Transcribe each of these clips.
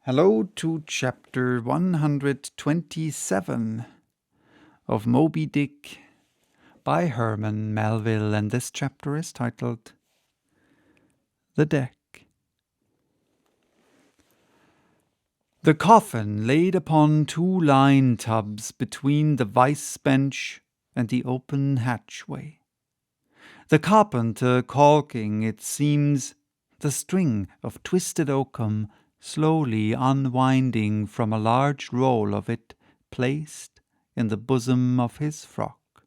Hello to chapter 127 of Moby Dick by Herman Melville, and this chapter is titled The Deck. The coffin laid upon two line tubs between the vice bench and the open hatchway. The carpenter caulking, it seems, the string of twisted oakum slowly unwinding from a large roll of it placed in the bosom of his frock.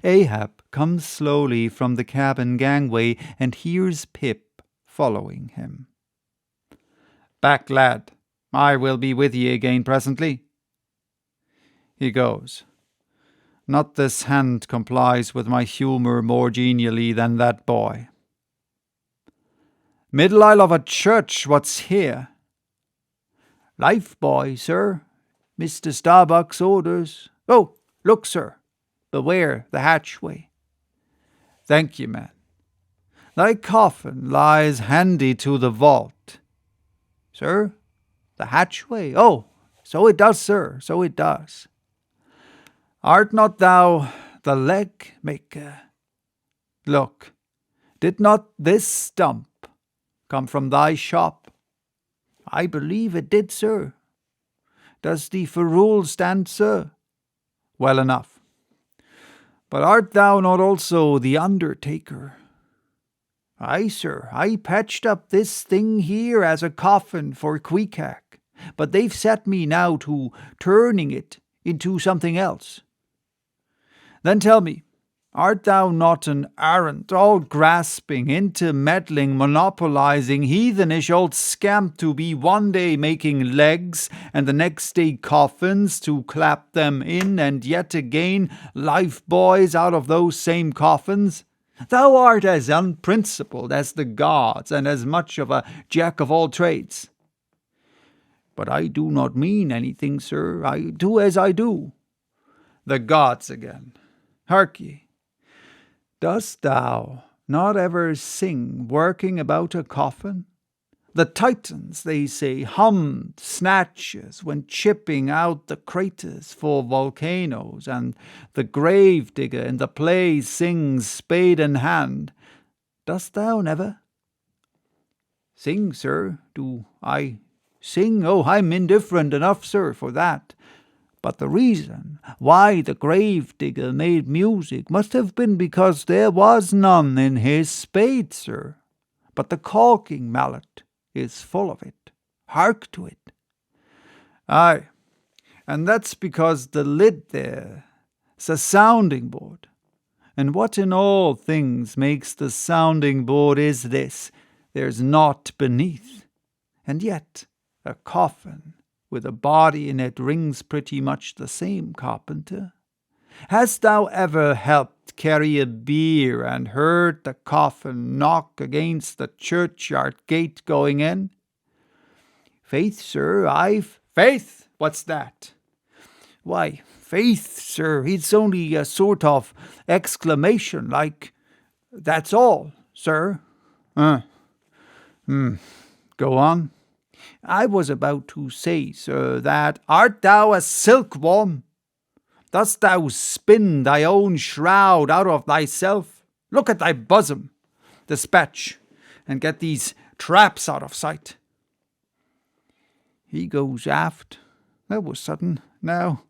Ahab comes slowly from the cabin gangway and hears Pip following him. "Back, lad. I will be with ye again presently." He goes. Not this hand complies with my humour more genially than that boy. "Middle aisle of a church, what's here?" "Life-buoy, sir. Mr. Starbuck's orders. Oh, look, sir. Beware the hatchway." "Thank ye, man. Thy coffin lies handy to the vault." "Sir, the hatchway? Oh, so it does, sir, so it does." "Art not thou the leg maker? Look, did not this stump come from thy shop?" "I believe it did, sir." "Does the ferrule stand, sir?" "Well enough. But art thou not also the undertaker?" "Aye, sir, I patched up this thing here as a coffin for Queequeg, but they've set me now to turning it into something else." "Then tell me, art thou not an arrant, all-grasping, intermeddling, monopolizing, heathenish old scamp to be one day making legs, and the next day coffins to clap them in, and yet again life-buoys out of those same coffins? Thou art as unprincipled as the gods, and as much of a jack-of-all-trades." "But I do not mean anything, sir. I do as I do." "The gods again. Hark ye. Dost thou not ever sing working about a coffin? The Titans, they say, hummed snatches when chipping out the craters for volcanoes, and the grave digger in the play sings spade in hand. Dost thou never?" "Sing, sir? Do I sing? Oh, I'm indifferent enough, sir, for that. But the reason why the grave digger made music must have been because there was none in his spade, sir. But the caulking mallet is full of it. Hark to it." "Aye, and that's because the lid there's a sounding board. And what in all things makes the sounding board is this: there's naught beneath. And yet a coffin with a body in it rings pretty much the same, carpenter. Hast thou ever helped carry a bier and heard the coffin knock against the churchyard gate going in?" "Faith, sir, Faith? What's that?" "Why, faith, sir, it's only a sort of exclamation, like, that's all, sir." Go on." "I was about to say, sir, that art thou a silkworm? Dost thou spin thy own shroud out of thyself? Look at thy bosom. Dispatch, and get these traps out of sight." He goes aft. That was sudden, now.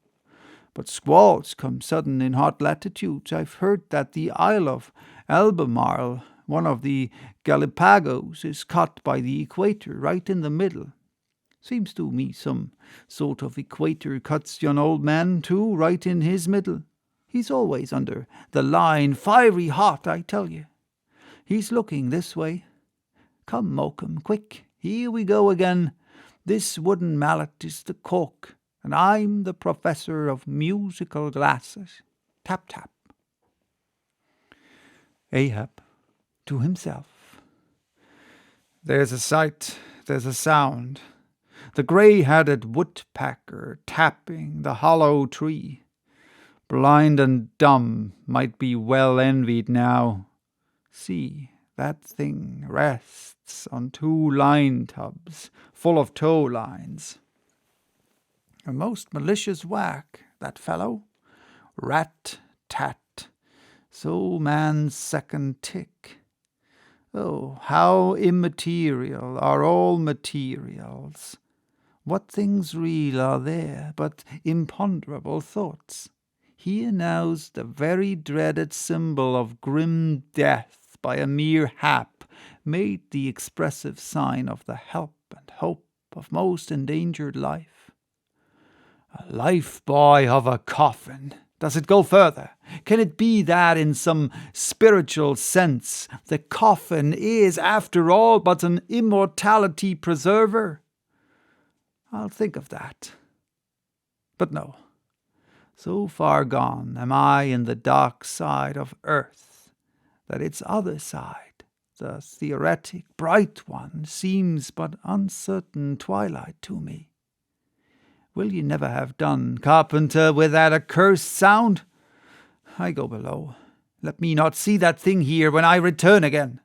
But squalls come sudden in hot latitudes. I've heard that the Isle of Albemarle, one of the Galapagos, is cut by the equator right in the middle. Seems to me some sort of equator cuts yon old man, too, right in his middle. He's always under the line, fiery hot, I tell you. He's looking this way. Come, Mokum, quick, here we go again. This wooden mallet is the cork, and I'm the professor of musical glasses. Tap, tap." Ahab to himself. There's a sight, there's a sound. The grey-headed woodpecker tapping the hollow tree. Blind and dumb might be well envied now. See, that thing rests on 2 line tubs full of tow lines. A most malicious whack, that fellow. Rat-tat, so man's second tick. Oh, how immaterial are all materials! What things real are there but imponderable thoughts? Here now's the very dreaded symbol of grim death by a mere hap made the expressive sign of the help and hope of most endangered life. A life-buoy of a coffin! Does it go further? Can it be that in some spiritual sense the coffin is, after all, but an immortality preserver? I'll think of that. But no, so far gone am I in the dark side of earth that its other side, the theoretic bright one, seems but uncertain twilight to me. Will ye never have done, carpenter, with that accursed sound? I go below. Let me not see that thing here when I return again.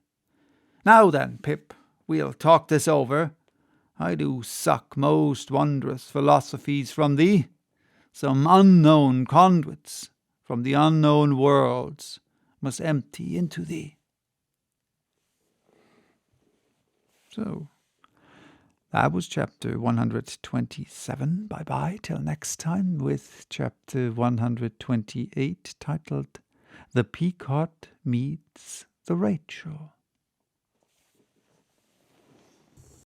Now then, Pip, we'll talk this over. I do suck most wondrous philosophies from thee. Some unknown conduits from the unknown worlds must empty into thee. So, that was chapter 127. Bye-bye till next time with chapter 128, titled The Pequod Meets the Rachel.